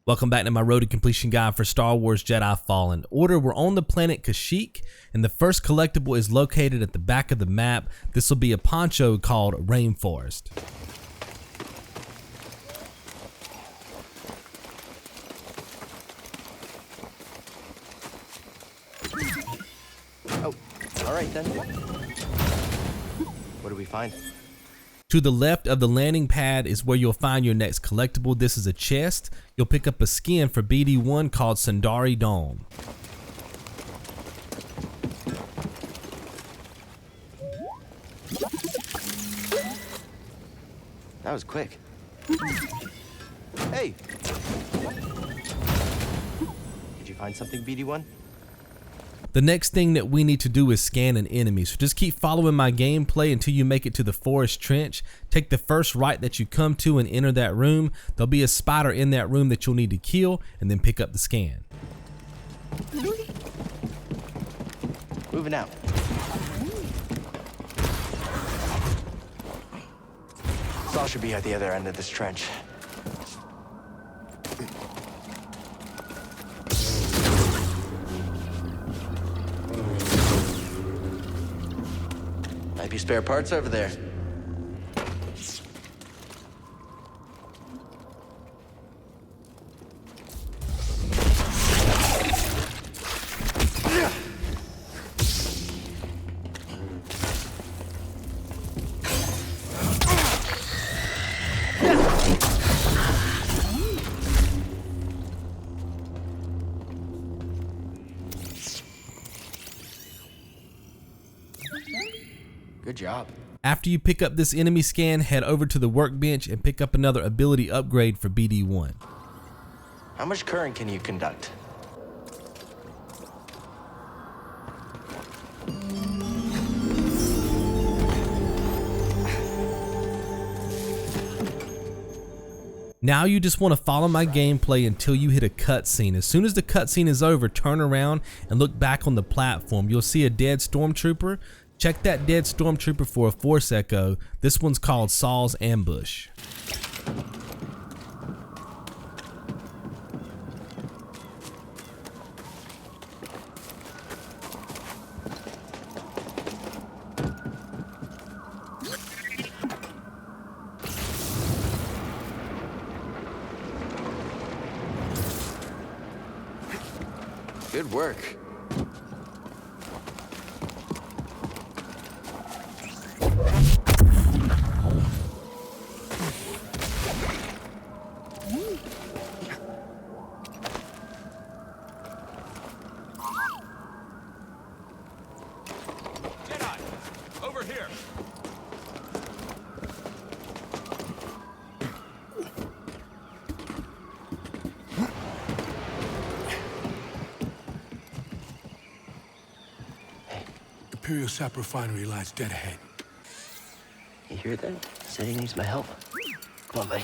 Welcome back to my road to completion guide for Star Wars Jedi Fallen Order. We're on the planet Kashyyyk, and the first collectible is located at the back of the map. This will be a Poncho called Rainforest. Oh, all right then. What do we find? To the left of the landing pad is where you'll find your next collectible. This is a chest. You'll pick up a skin for BD1 called Sundari Dome. That was quick. Hey! Did you find something, BD1? The next thing that we need to do is scan an enemy. So just keep following my gameplay until you make it to the forest trench. Take the first right that you come to and enter that room. There'll be a spider in that room that you'll need to kill and then pick up the scan. Moving out. Saw should be at the other end of this trench. Might be spare parts over there. Good job. After you pick up this enemy scan, head over to the workbench and pick up another ability upgrade for BD1. How much current can you conduct? Now you just want to follow my gameplay until you hit a cutscene. As soon as the cutscene is over, turn around and look back on the platform. You'll see a dead Stormtrooper. Check that dead Stormtrooper for a Force Echo. This one's called Saul's Ambush. Good work. Jedi, over here. Imperial sap refinery lies dead ahead. You hear that? Said he needs my help. Come on, buddy.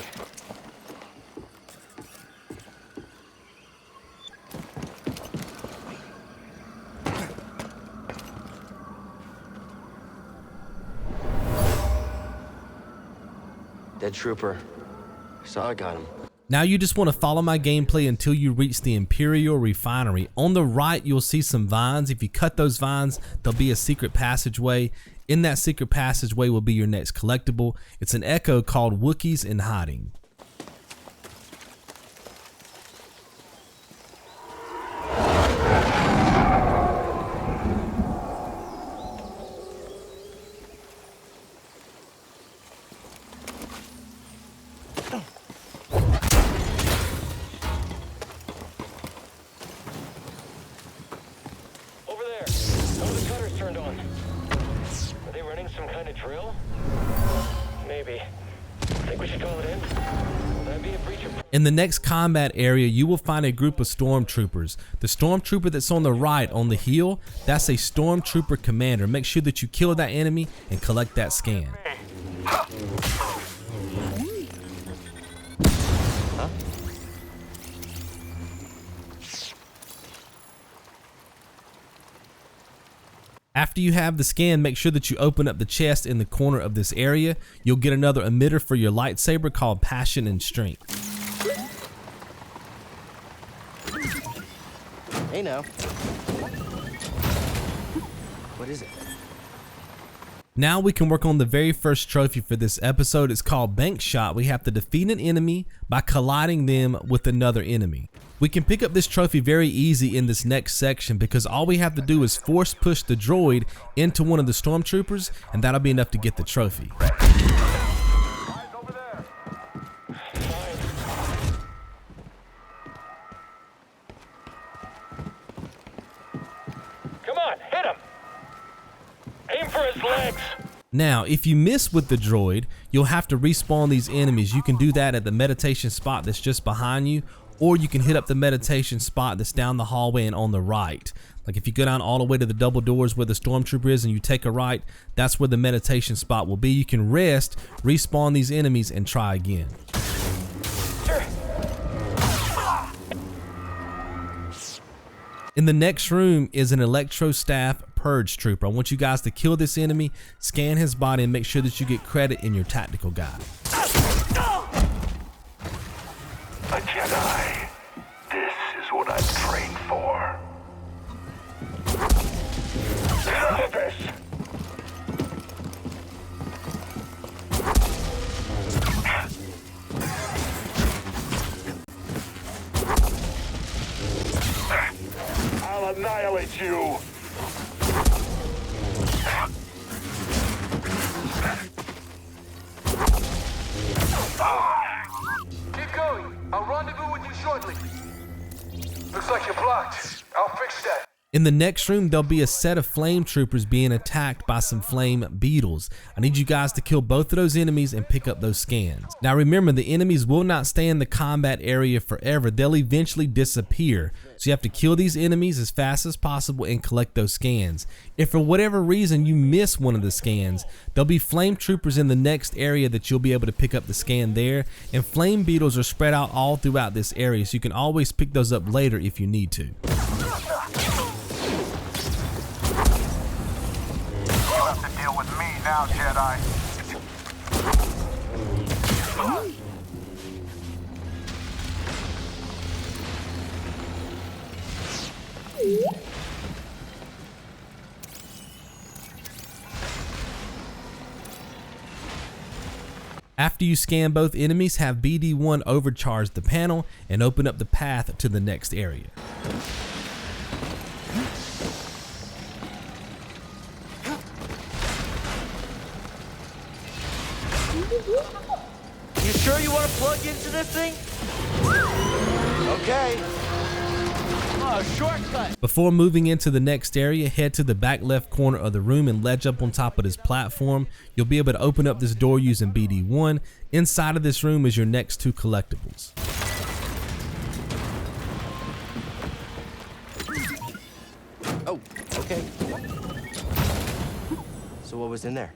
Dead trooper. Saw I got him. Now you just want to follow my gameplay until you reach the Imperial Refinery. On the right, you'll see some vines. If you cut those vines, there'll be a secret passageway. In that secret passageway will be your next collectible. It's an Echo called Wookiees in Hiding. Turned on. Are they running some kind of drill? Maybe. Think we should call it in? Will that be a breach of... In the next combat area, you will find a group of Stormtroopers. The Stormtrooper that's on the right on the hill, that's a Stormtrooper commander. Make sure that you kill that enemy and collect that scan. Huh? After you have the scan, make sure that you open up the chest in the corner of this area. You'll get another emitter for your lightsaber called Passion and Strength. Hey now. What is it? Now we can work on the very first trophy for this episode. It's called Bank Shot. We have to defeat an enemy by colliding them with another enemy. We can pick up this trophy very easy in this next section because all we have to do is force push the droid into one of the Stormtroopers, and that'll be enough to get the trophy. Now, if you miss with the droid, you'll have to respawn these enemies. You can do that at the meditation spot that's just behind you, or you can hit up the meditation spot that's down the hallway and on the right. Like if you go down all the way to the double doors where the Stormtrooper is and you take a right, that's where the meditation spot will be. You can rest, respawn these enemies, and try again. In the next room is an Electrostaff Purge Trooper. I want you guys to kill this enemy, scan his body, and make sure that you get credit in your tactical guide. A Jedi. This is what I'm trained for. This. I'll annihilate you. Keep going. I'll rendezvous with you shortly. Looks like you're blocked. I'll fix that. In the next room, there'll be a set of Flametroopers being attacked by some flame beetles. I need you guys to kill both of those enemies and pick up those scans. Now remember, the enemies will not stay in the combat area forever. They'll eventually disappear. So you have to kill these enemies as fast as possible and collect those scans. If for whatever reason you miss one of the scans, there'll be Flametroopers in the next area that you'll be able to pick up the scan there. And flame beetles are spread out all throughout this area, so you can always pick those up later if you need to. Deal with me now, Jedi. After you scan both enemies, have BD1 overcharge the panel and open up the path to the next area. You sure you want to plug into this thing? Okay. Oh, shortcut. Before moving into the next area, head to the back left corner of the room and ledge up on top of this platform. You'll be able to open up this door using BD1. Inside of this room is your next two collectibles. Oh, okay. So what was in there?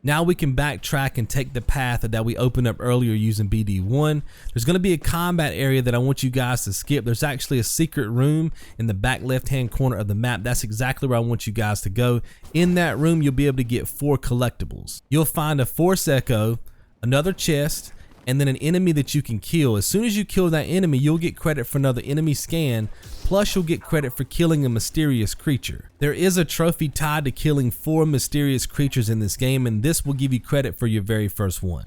Now we can backtrack and take the path that we opened up earlier using BD1. There's going to be a combat area that I want you guys to skip. There's actually a secret room in the back left-hand corner of the map. That's exactly where I want you guys to go. In that room, you'll be able to get 4 collectibles. You'll find a Force Echo, another chest, and then an enemy that you can kill. As soon as you kill that enemy, you'll get credit for another enemy scan, plus you'll get credit for killing a mysterious creature. There is a trophy tied to killing 4 mysterious creatures in this game, and this will give you credit for your very first one.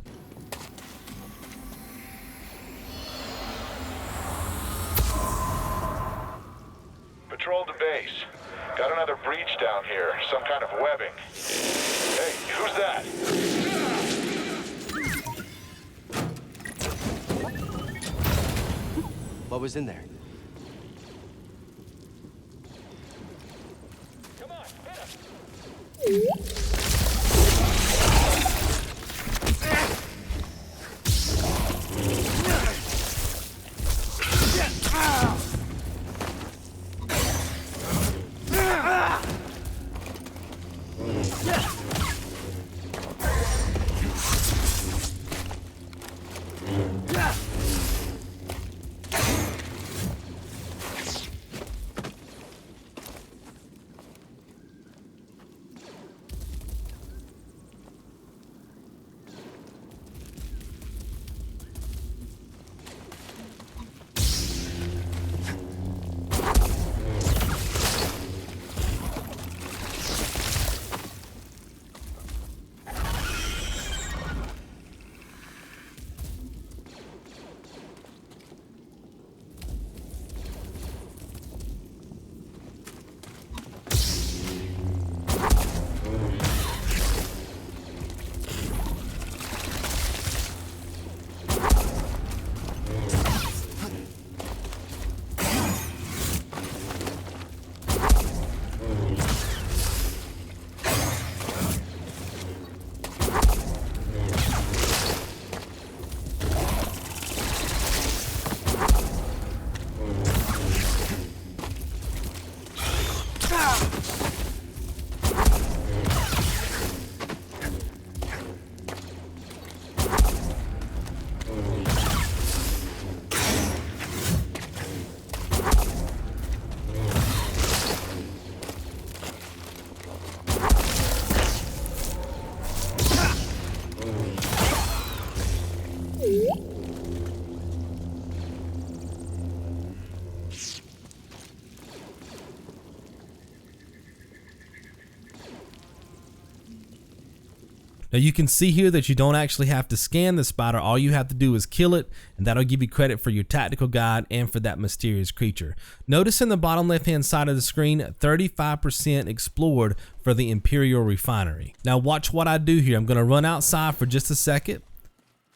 Patrol the base. Got another breach down here. Some kind of webbing. Hey, who's that? What was in there? Come on, hit him. Now you can see here that you don't actually have to scan the spider. All you have to do is kill it, and that'll give you credit for your tactical guide and for that mysterious creature. Notice in the bottom left hand side of the screen, 35% explored for the Imperial Refinery. Now watch what I do here. I'm going to run outside for just a second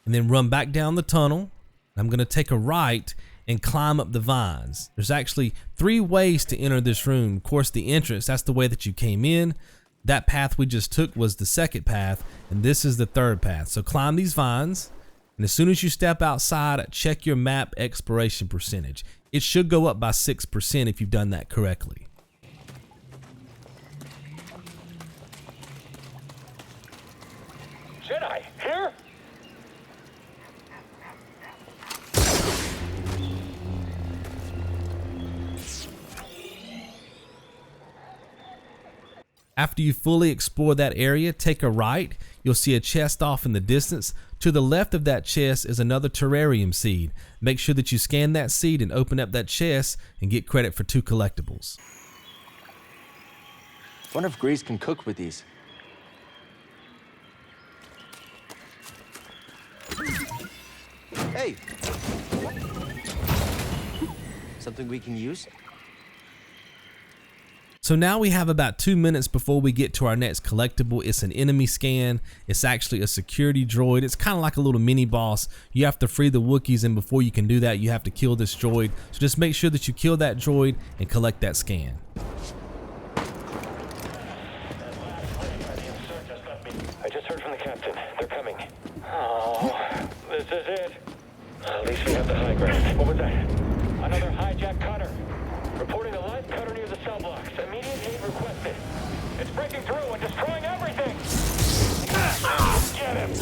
and then run back down the tunnel. I'm going to take a right and climb up the vines. There's actually 3 ways to enter this room. Of course, the entrance, that's the way that you came in. That path we just took was the second path, and this is the third path. So climb these vines, and as soon as you step outside, check your map exploration percentage. It should go up by 6% if you've done that correctly. Jedi, here? After you fully explore that area, take a right. You'll see a chest off in the distance. To the left of that chest is another terrarium seed. Make sure that you scan that seed and open up that chest and get credit for 2 collectibles. Wonder if Grease can cook with these. Hey! Something we can use? So now we have about 2 minutes before we get to our next collectible. It's an enemy scan. It's actually a security droid. It's kind of like a little mini boss. You have to free the Wookiees, and before you can do that, you have to kill this droid. So just make sure that you kill that droid and collect that scan. I just heard from the captain. They're coming. Oh, this is it. At least we have the high ground. What was that? Another hijacked cutter. Reporting a live cutter near the cell blocks. Immediate aid requested. It's breaking through and destroying everything. Get him.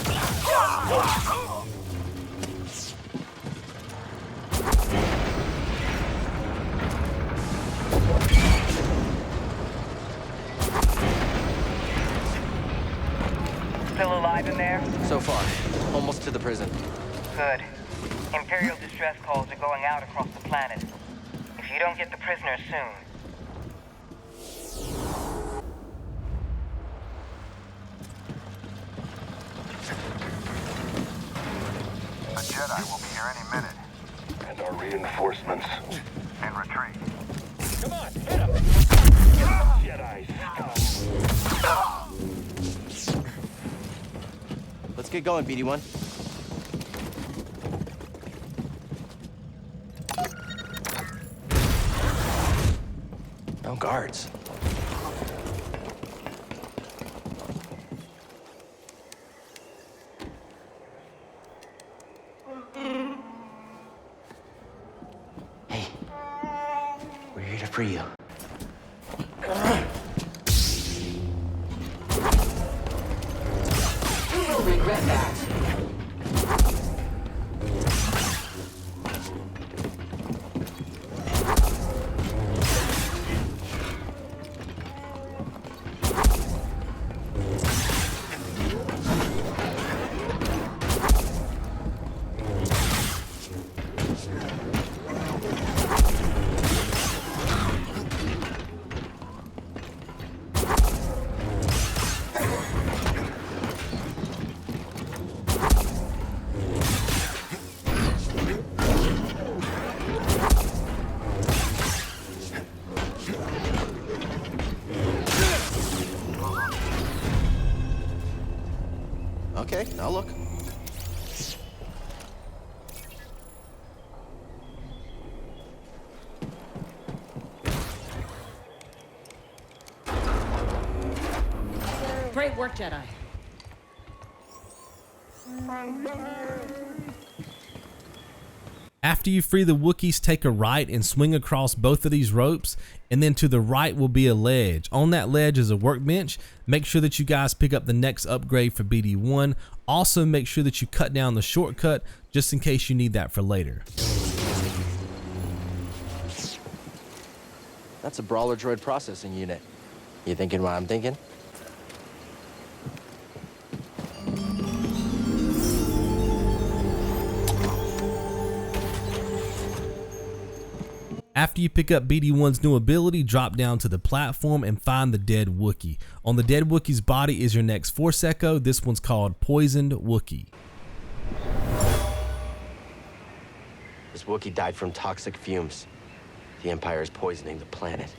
Still alive in there? So far, almost to the prison. Good. Imperial distress calls are going out across the planet. If you don't get the prisoners soon. The Jedi will be here any minute. And our reinforcements. In retreat. Come on, hit him. Jedi scum. Let's get going, BD1. No guards. Hey, we're here to free you. You will regret that. Okay, now look. Great work, Jedi. After you free the Wookiees, take a right and swing across both of these ropes, and then to the right will be a ledge. On that ledge is a workbench. Make sure that you guys pick up the next upgrade for BD1. Also make sure that you cut down the shortcut just in case you need that for later. That's a brawler droid processing unit. You thinking what I'm thinking? After you pick up BD1's new ability, drop down to the platform and find the dead Wookiee. On the dead Wookiee's body is your next Force Echo. This one's called Poisoned Wookiee. This Wookiee died from toxic fumes. The Empire is poisoning the planet.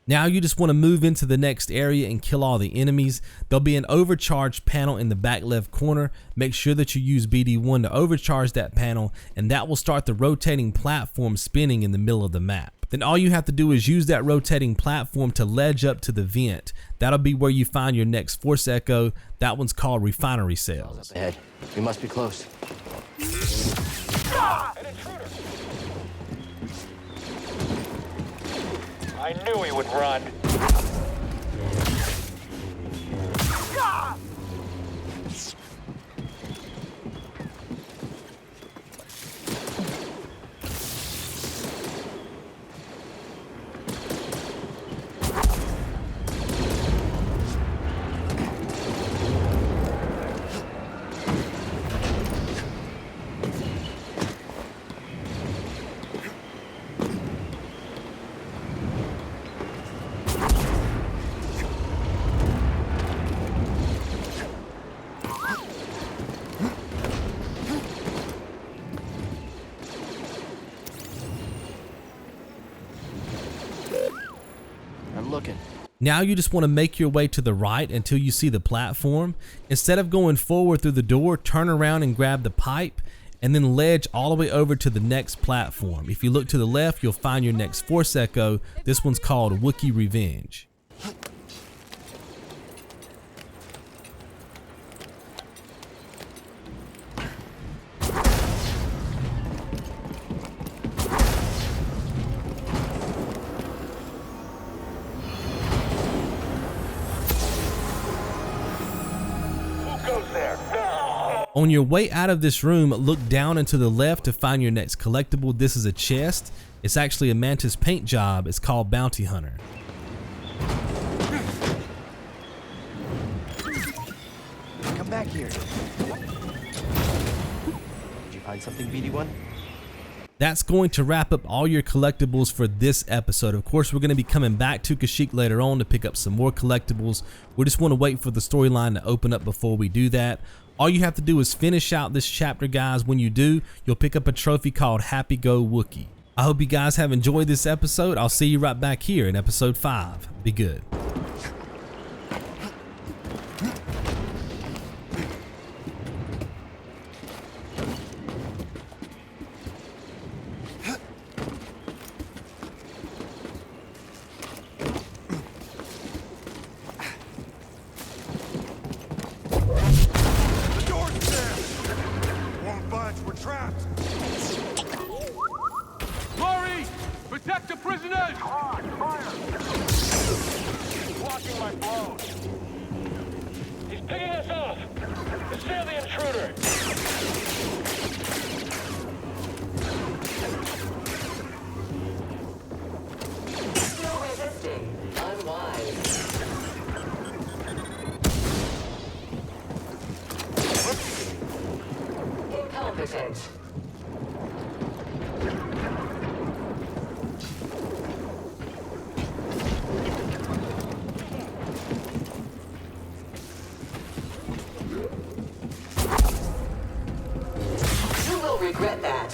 Now you just want to move into the next area and kill all the enemies. There'll be an overcharge panel in the back left corner. Make sure that you use BD1 to overcharge that panel, and that will start the rotating platform spinning in the middle of the map. Then all you have to do is use that rotating platform to ledge up to the vent. That'll be where you find your next Force Echo. That one's called Refinery cells. Up ahead. We must be close. An intruder! I knew he would run. Looking. Now you just want to make your way to the right until you see the platform. Instead of going forward through the door, turn around and grab the pipe and then ledge all the way over to the next platform. If you look to the left, you'll find your next Force Echo. This one's called Wookiee Revenge. On your way out of this room, look down and to the left to find your next collectible. This is a chest. It's actually a Mantis paint job. It's called Bounty Hunter. Come back here. Did you find something, BD1? That's going to wrap up all your collectibles for this episode. Of course, we're going to be coming back to Kashyyyk later on to pick up some more collectibles. We just want to wait for the storyline to open up before we do that. All you have to do is finish out this chapter, guys. When you do, you'll pick up a trophy called Happy Go Wookiee. I hope you guys have enjoyed this episode. I'll see you right back here in episode 5. Be good. Protect the prisoners! Blocking my blows. He's picking us off. Steal the intruder. Still resisting. Unwise. Incompetent. Regret that.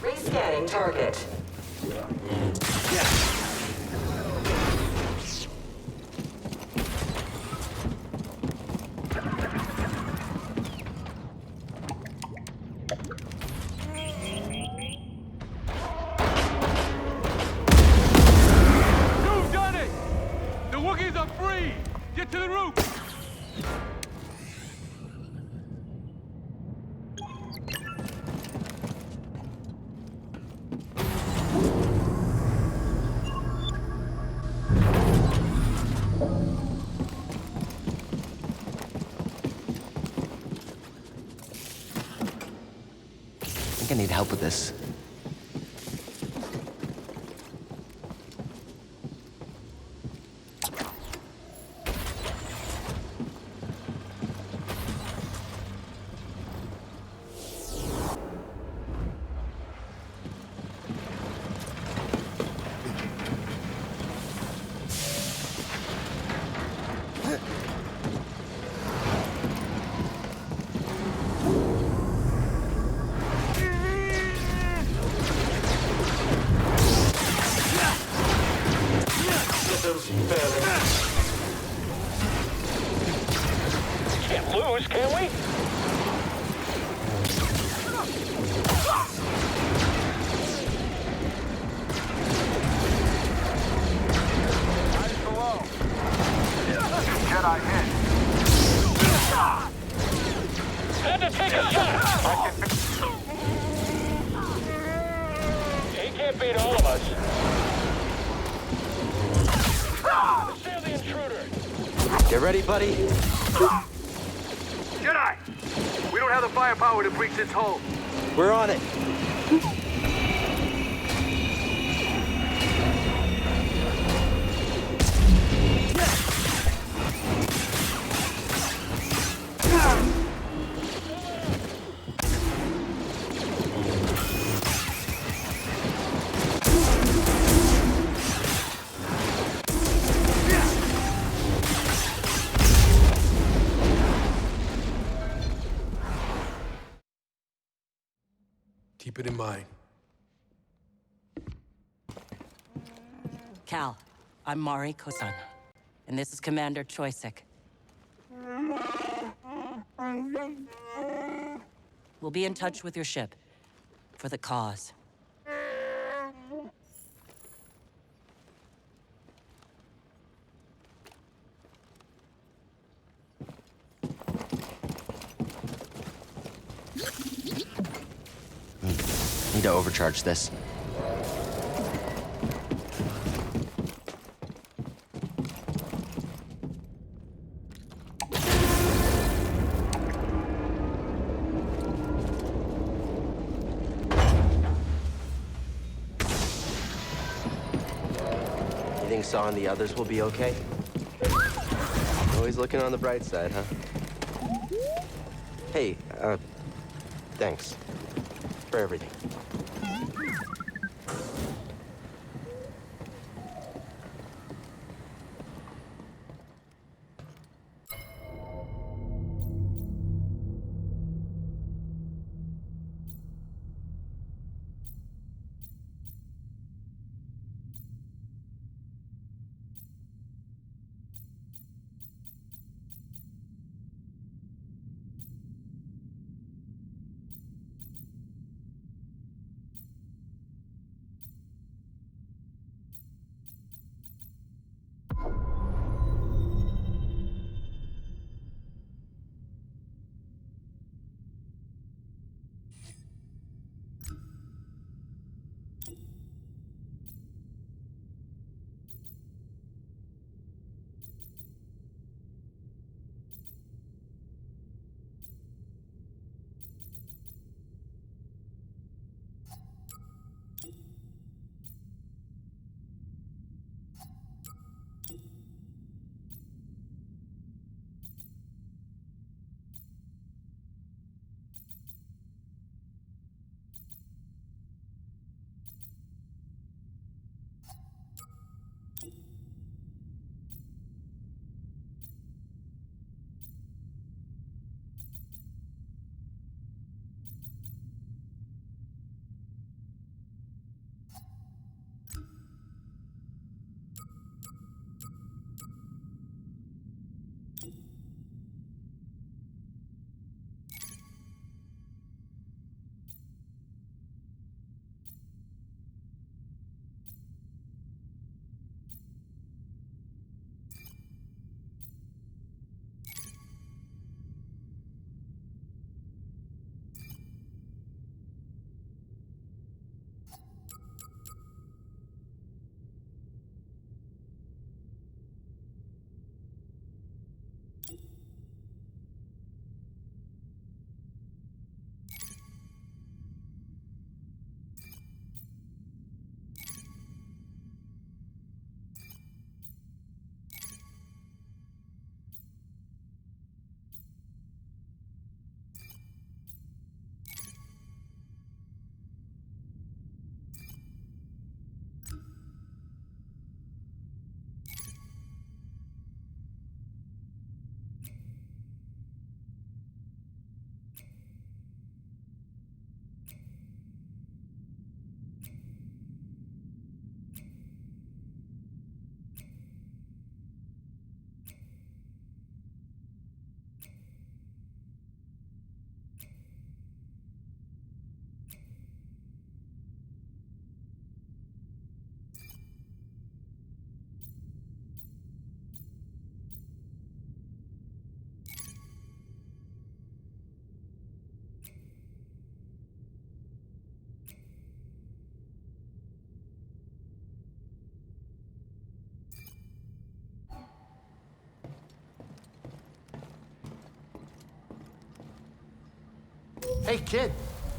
Rescanning target. You've done it! The Wookiees are free! Get to the roof! I think I need help with this. Can't lose, can we? Eyes below. Jedi hit. Had to take a shot! He can't beat all of us. Assail the intruder! Get ready, buddy. Jedi! We don't have the firepower to breach its hull. We're on it. Keep it in mind. Cal, I'm Mari Kosan, and this is Commander Choisik. We'll be in touch with your ship. For the cause. Need to overcharge this. You think Saw and the others will be okay? Always looking on the bright side, huh? Hey, thanks for everything. Hey kid,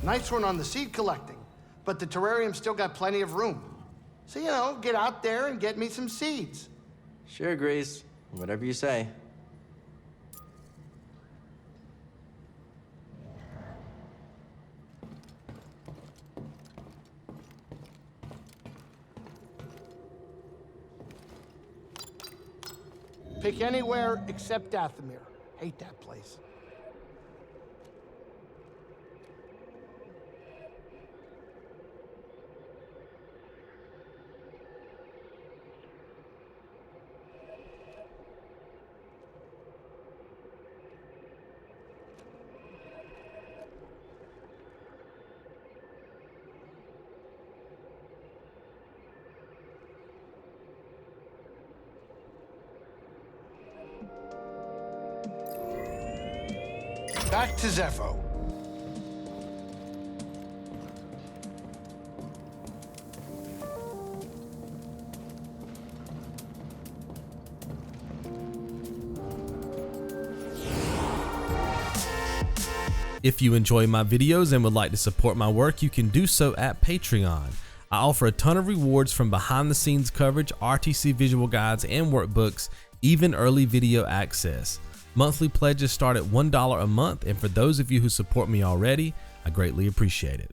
nice one on the seed collecting, but the terrarium's still got plenty of room. So, you know, get out there and get me some seeds. Sure, Grease. Whatever you say. Pick anywhere except Dathomir. Hate that place. Back to Zepho. If you enjoy my videos and would like to support my work, you can do so at Patreon. I offer a ton of rewards from behind the scenes coverage, RTC visual guides and workbooks, even early video access. Monthly pledges start at $1 a month, and for those of you who support me already, I greatly appreciate it.